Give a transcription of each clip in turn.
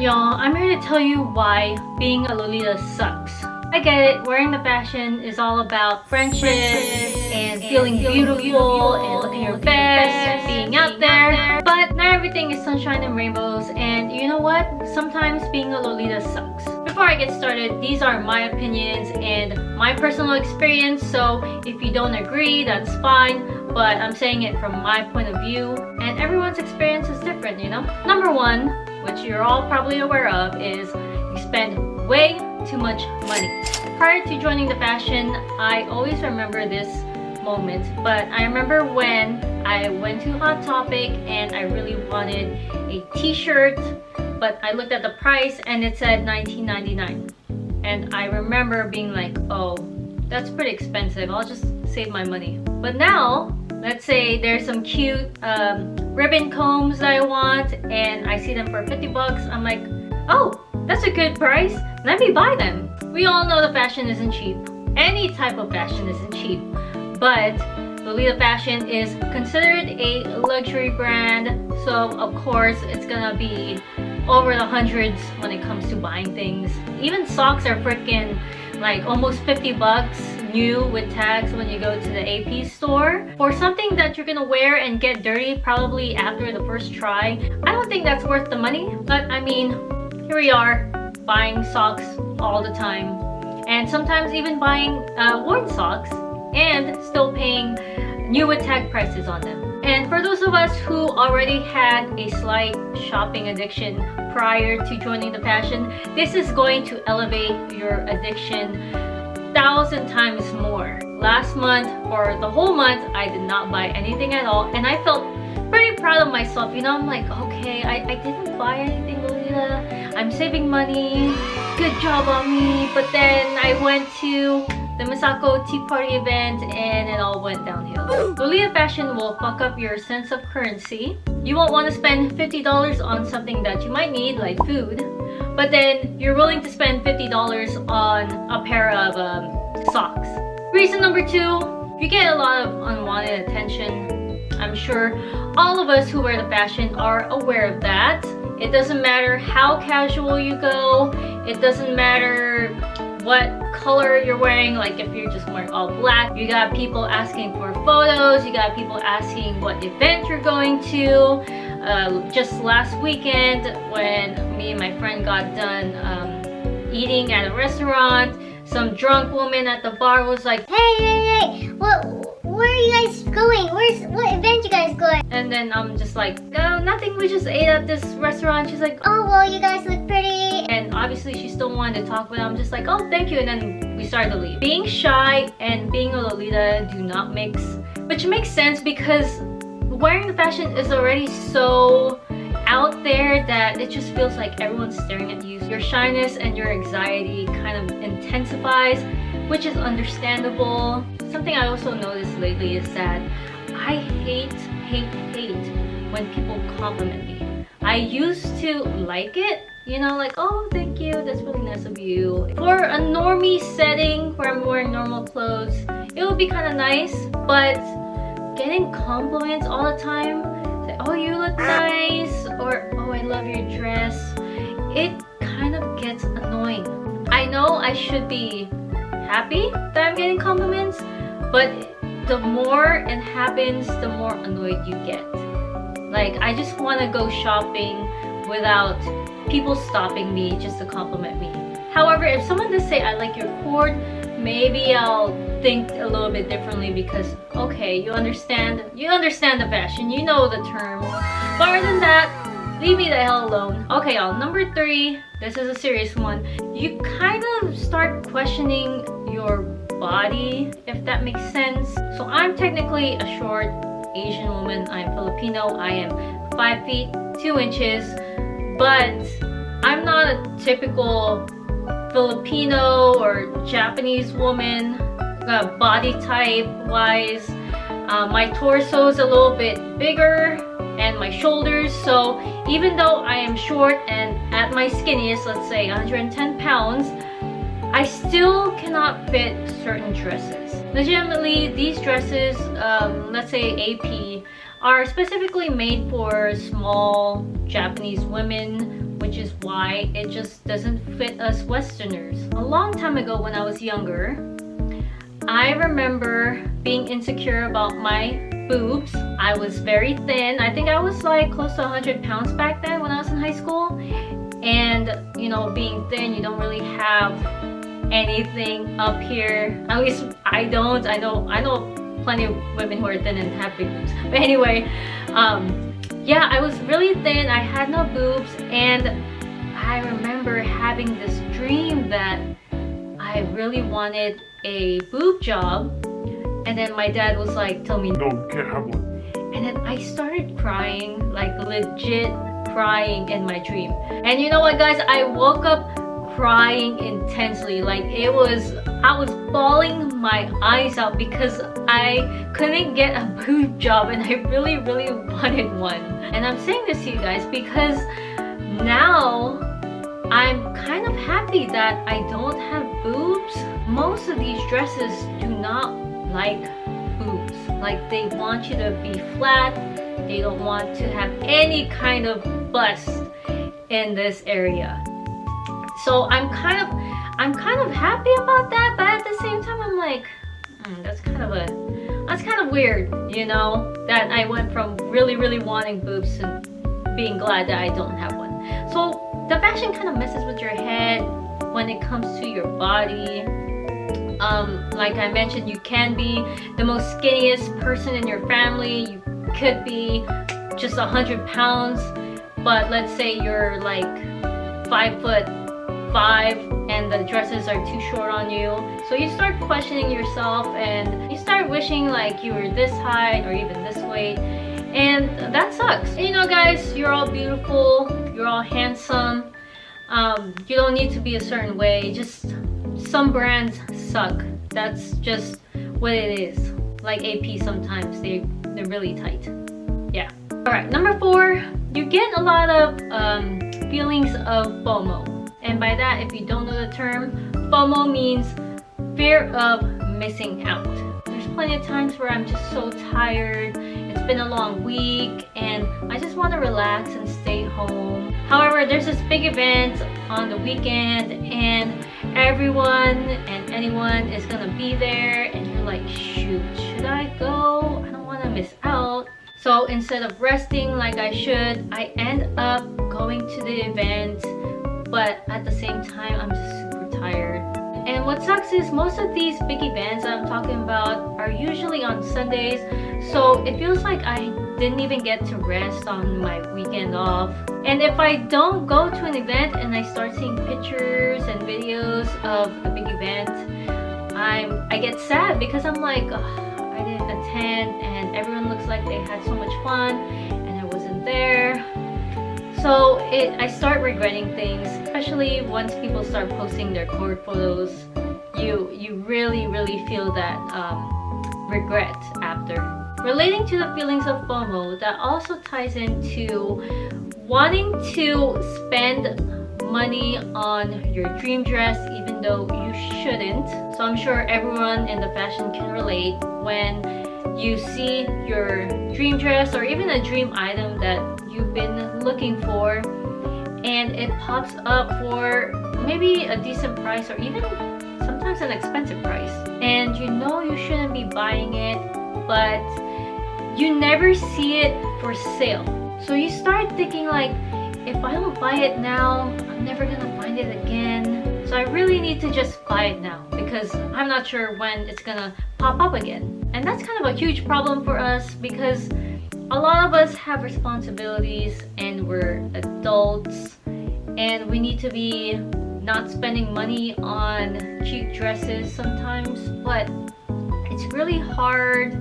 Alright y'all, I'm here to tell you why being a Lolita sucks. I get it, wearing the fashion is all about friendship and feeling beautiful and looking your best, being out there. But not everything is sunshine and rainbows, and you know what? Sometimes being a Lolita sucks. Before I get started, these are my opinions and my personal experience, so if you don't agree, that's fine. But I'm saying it from my point of view, and everyone's experience is different, you know? Number one, which you're all probably aware of, is you spend way too much money. Prior to joining the fashion, I always remember this moment, but I remember when I went to Hot Topic and I really wanted a t-shirt, but I looked at the price and it said $19.99. And I remember being like, oh, that's pretty expensive, I'll just save my money. But now, let's say there's some cute ribbon combs that I want and I see them for 50 bucks. I'm like, oh, that's a good price. Let me buy them. We all know the fashion isn't cheap. Any type of fashion isn't cheap. But Lolita Fashion is considered a luxury brand. So of course, it's gonna be over the hundreds when it comes to buying things. Even socks are freaking like almost 50 bucks new with tags when you go to the AP store. For something that you're gonna wear and get dirty probably after the first try, I don't think that's worth the money. But I mean, here we are buying socks all the time, and sometimes even buying worn socks and still paying new with tag prices on them. And for those of us who already had a slight shopping addiction prior to joining the fashion, this is going to elevate your addiction 1,000 times more. Last month, for the whole month, I did not buy anything at all, and I felt pretty proud of myself. You know, I'm like, okay, I didn't buy anything, Lolita. I'm saving money. Good job on me. But then I went to the Misako Tea Party event and it all went downhill. Lolita Fashion will fuck up your sense of currency. You won't want to spend $50 on something that you might need, like food, but then you're willing to spend $50 on a pair of socks. Reason number two, you get a lot of unwanted attention. I'm sure all of us who wear the fashion are aware of that. It doesn't matter how casual you go. It doesn't matter what color you're wearing. Like if you're just wearing all black, you got people asking for photos. You got people asking what event you're going to. Just last weekend when me and my friend got done eating at a restaurant, some drunk woman at the bar was like, Hey, where are you guys going? What event you guys going? and then I'm just like, oh, nothing, we just ate at this restaurant. She's like, Oh, well, you guys look pretty. and obviously she still wanted to talk, but I'm just like, oh, thank you, and then we started to leave. Being shy and being a Lolita do not mix, which makes sense because wearing the fashion is already so out there that it just feels like everyone's staring at you. Your shyness and your anxiety kind of intensifies, which is understandable. Something I also noticed lately is that I hate when people compliment me. I used to like it, you know, like, oh, thank you, that's really nice of you. For a normie setting where I'm wearing normal clothes, it would be kind of nice, but getting compliments all the time, say, oh, you look nice, or oh, I love your dress, it kind of gets annoying. I know I should be happy that I'm getting compliments, but the more it happens, the more annoyed you get. Like, I just want to go shopping without people stopping me just to compliment me. However, if someone does say, I like your cord, maybe I'll think a little bit differently because, okay, you understand the fashion, you know the terms. But other than that, leave me the hell alone. Okay, y'all, number three, this is a serious one. You kind of start questioning your body, if that makes sense. So I'm technically a short Asian woman. I'm Filipino. I am 5 feet 2 inches, but I'm not a typical Filipino or Japanese woman body type wise. My torso is a little bit bigger and my shoulders, so even though I am short and at my skinniest, let's say 110 pounds, I still cannot fit certain dresses. Legitimately, these dresses, let's say AP, are specifically made for small Japanese women which is why it just doesn't fit us Westerners. A long time ago when I was younger, I remember being insecure about my boobs. I was very thin. I think I was like close to 100 pounds back then when I was in high school. And you know, being thin, you don't really have anything up here. At least I don't. I know plenty of women who are thin and have big boobs. But anyway, yeah, I was really thin. I had no boobs, and I remember having this dream that I really wanted a boob job, and then my dad was like, tell me No, you can't have one. and then I started crying, like legit crying in my dream. And you know what, guys, I woke up crying intensely. Like I was bawling my eyes out because I couldn't get a boob job, and I really wanted one. And I'm saying this to you guys because now I'm kind of happy that I don't have boobs. Most of these dresses do not like boobs. Like they want you to be flat. They don't want to have any kind of bust in this area. So I'm kind of happy about that, but at the same time I'm like, that's kind of weird, you know, that I went from really wanting boobs to being glad that I don't have one. So the fashion kind of messes with your head when it comes to your body. Like I mentioned, you can be the most skinniest person in your family. You could be just 100 pounds, but let's say you're like 5'5" and the dresses are too short on you. So you start questioning yourself and you start wishing like you were this height or even this weight, and that sucks. And you know, guys, you're all beautiful, you're all handsome. You don't need to be a certain way. Just some brands suck. That's just what it is. Like AP, sometimes they're really tight. Yeah. Alright, number 4, you get a lot of feelings of FOMO. And by that, if you don't know the term, FOMO means fear of missing out. There's plenty of times where I'm just so tired. It's been a long week and I just want to relax and stay home. However, there's this big event on the weekend and everyone and anyone is gonna be there, and you're like, shoot, should I go? I don't want to miss out. So instead of resting like I should, I end up going to the event, but at the same time I'm just super tired. And what sucks is most of these big events that I'm talking about are usually on Sundays, so it feels like I didn't even get to rest on my weekend off. And if I don't go to an event and I start seeing pictures and videos of the big event, I get sad because I'm like, I didn't attend and everyone looks like they had so much fun and I wasn't there. So I start regretting things, especially once people start posting their court photos. You really feel that regret after. Relating to the feelings of FOMO, that also ties into wanting to spend money on your dream dress even though you shouldn't. So I'm sure everyone in the fashion can relate when you see your dream dress or even a dream item that you've been looking for and it pops up for maybe a decent price or even sometimes an expensive price, and you know you shouldn't be buying it, but you never see it for sale. So you start thinking like, if I don't buy it now, I'm never gonna find it again. So I really need to just buy it now because I'm not sure when it's gonna pop up again. And that's kind of a huge problem for us because a lot of us have responsibilities and we're adults and we need to be not spending money on cheap dresses sometimes, but it's really hard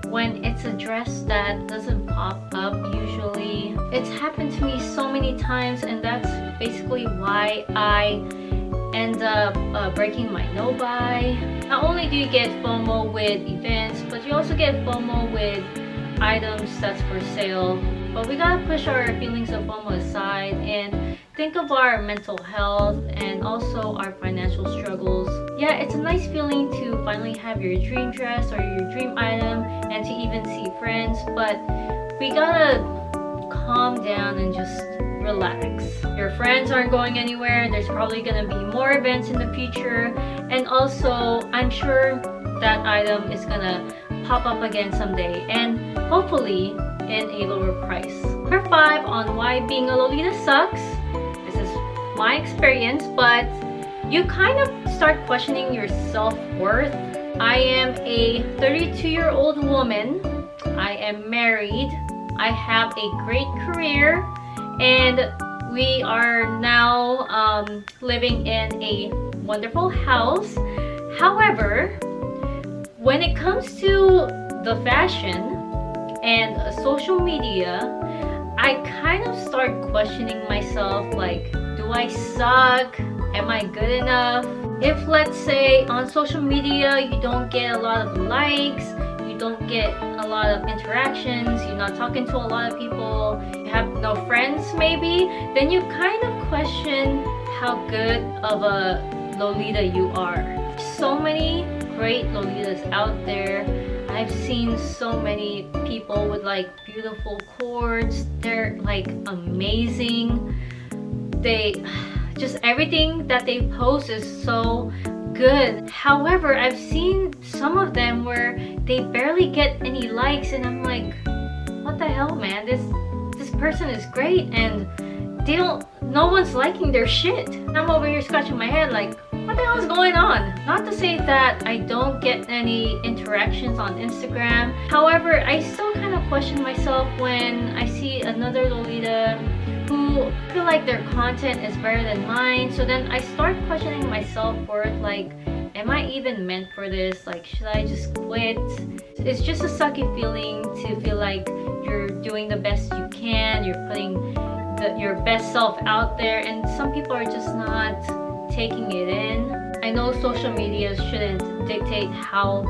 when it's a dress that doesn't pop up usually. It's happened to me so many times, and that's basically why I end up breaking my no buy. Not only do you get FOMO with events, but you also get FOMO with items that's for sale. But we gotta push our feelings of FOMO aside and think of our mental health and also our financial struggles. Yeah, it's a nice feeling to finally have your dream dress or your dream item and to even see friends, but we gotta calm down and just relax. Your friends aren't going anywhere. There's probably gonna be more events in the future, and also I'm sure that item is gonna pop up again someday, and hopefully in a lower price. Number 5 on why being a Lolita sucks. This is my experience, but you kind of start questioning your self-worth. I am a 32-year-old woman. I am married. I have a great career, and we are now living in a wonderful house. However, when it comes to the fashion and social media, I kind of start questioning myself, like, do I suck? Am I good enough? If, let's say, on social media you don't get a lot of likes, you don't get a lot of interactions, you're not talking to a lot of people, you have no friends maybe, then you kind of question how good of a Lolita you are. So many great Lolitas out there. I've seen so many people with like beautiful cords. They're like amazing. Just everything that they post is so good. However, I've seen some of them where they barely get any likes, and I'm like, what the hell, man? This person is great, and no one's liking their shit. I'm over here scratching my head like, what the hell is going on? Not to say that I don't get any interactions on Instagram. However, I still kind of question myself when I see another Lolita who feel like their content is better than mine. So then I start questioning my self-worth, like, am I even meant for this? Like, should I just quit? It's just a sucky feeling to feel like you're doing the best you can, you're putting your best self out there, and some people are just not taking it in. I know social media shouldn't dictate how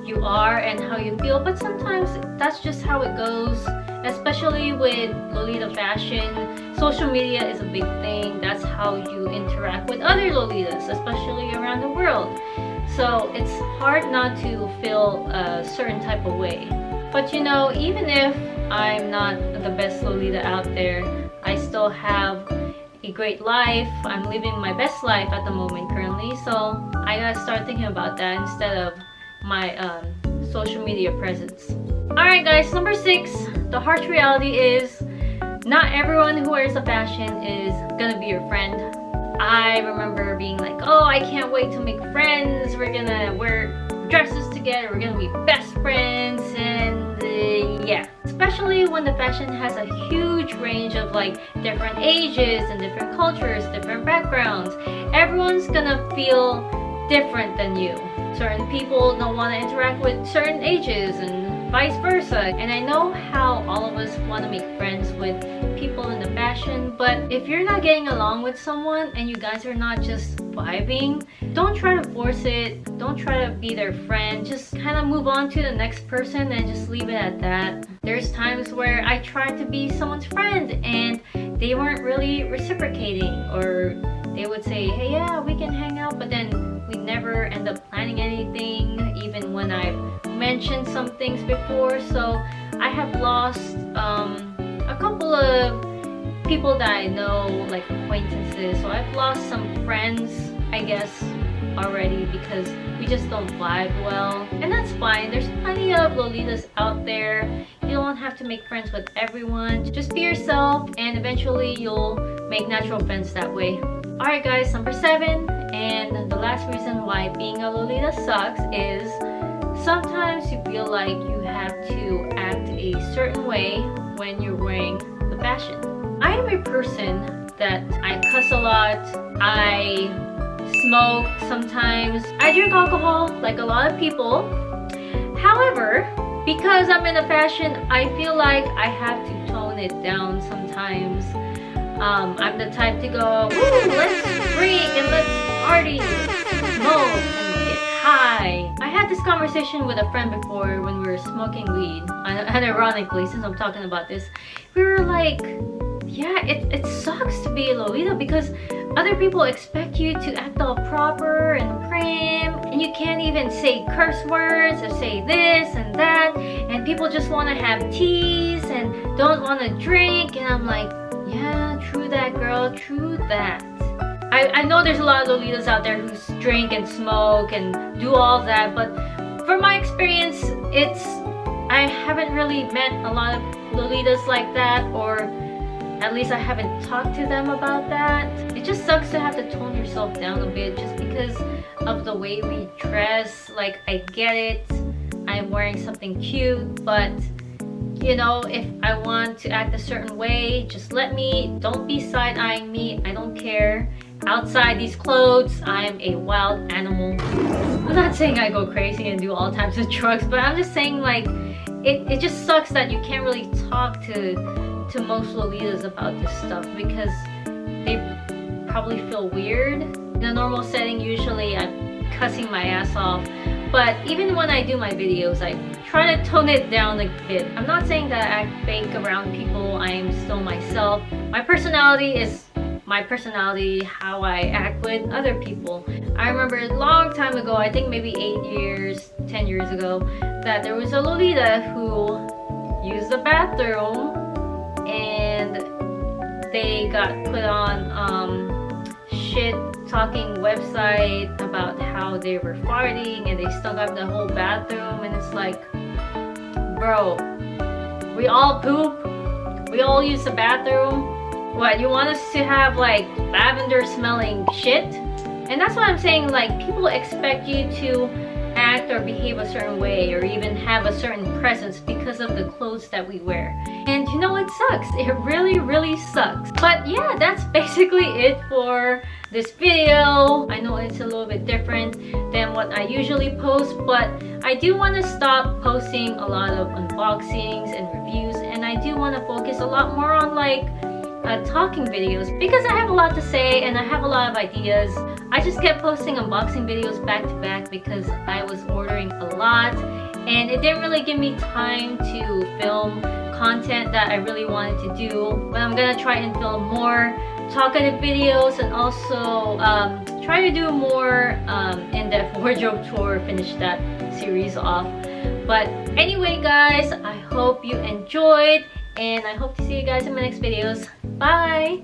you are and how you feel, but sometimes that's just how it goes, especially with Lolita fashion. Social media is a big thing. That's how you interact with other Lolitas, especially around the world. So it's hard not to feel a certain type of way. But you know, even if I'm not the best Lolita out there, I still have a great life. I'm living my best life at the moment currently, so I gotta start thinking about that instead of my social media presence. Alright guys, number 6, the harsh reality is not everyone who wears a fashion is gonna be your friend. I remember being like, oh, I can't wait to make friends, we're gonna wear dresses together, we're gonna be best friends, and yeah. Especially when the fashion has a huge range of like different ages and different cultures, different backgrounds. Everyone's gonna feel different than you. Certain people don't want to interact with certain ages and vice versa. And I know how all of us want to make friends with people in the fashion, but if you're not getting along with someone and you guys are not just vibing, don't try to force it. Don't try to be their friend. Just kind of move on to the next person and just leave it at that. There's times where I tried to be someone's friend and they weren't really reciprocating, or they would say, hey, yeah, we can hang out, but then we never end up planning anything, even when I've mentioned some things before. So I have lost a couple of people that I know, like acquaintances. So I've lost some friends, I guess, already because we just don't vibe well. And that's fine. There's plenty of Lolitas out there. You don't have to make friends with everyone. Just be yourself, and eventually you'll make natural friends that way. Alright guys, number 7, and the last reason why being a Lolita sucks is sometimes you feel like you have to act a certain way when you're wearing the fashion. I am a person that I cuss a lot, I smoke sometimes, I drink alcohol like a lot of people. However, because I'm in a fashion, I feel like I have to tone it down sometimes. I'm the type to go, woo, let's drink and let's party, smoke and get high. I had this conversation with a friend before when we were smoking weed, and ironically, since I'm talking about this, we were like, yeah, it sucks to be a Lolita because other people expect you to act all proper and prim, and you can't even say curse words or say this and that, and people just want to have teas and don't want to drink, and I'm like, Yeah, true that, girl. True that. I know there's a lot of Lolitas out there who drink and smoke and do all that, but from my experience, I haven't really met a lot of Lolitas like that, or at least I haven't talked to them about that. It just sucks to have to tone yourself down a bit just because of the way we dress. Like, I get it, I'm wearing something cute, but you know, if I want to act a certain way, just let me. Don't be side-eyeing me. I don't care. Outside these clothes, I'm a wild animal. I'm not saying I go crazy and do all types of drugs, but I'm just saying, like, it just sucks that you can't really talk to most Lolitas about this stuff because they probably feel weird. In a normal setting, usually I'm cussing my ass off, but even when I do my videos, I try to tone it down a bit. I'm not saying that I act fake around people. I am still myself. My personality is my personality, how I act with other people. I remember a long time ago, I think maybe 10 years ago, that there was a Lolita who used the bathroom and they got put on shit talking website about how they were farting and they stunk up the whole bathroom, and it's like, bro, we all poop, we all use the bathroom. What, you want us to have like lavender smelling shit? And that's what I'm saying, like, people expect you to act or behave a certain way or even have a certain presence because of the clothes that we wear. And you know, it sucks. It really sucks. But yeah, that's basically it for this video. I know it's a little bit different than what I usually post, but I do want to stop posting a lot of unboxings and reviews, and I do want to focus a lot more on like talking videos because I have a lot to say and I have a lot of ideas. I just kept posting unboxing videos back to back because I was ordering a lot and it didn't really give me time to film content that I really wanted to do. But I'm gonna try and film more talkative videos and also try to do more in-depth wardrobe tour, finish that series off. But anyway guys, I hope you enjoyed and I hope to see you guys in my next videos. Bye!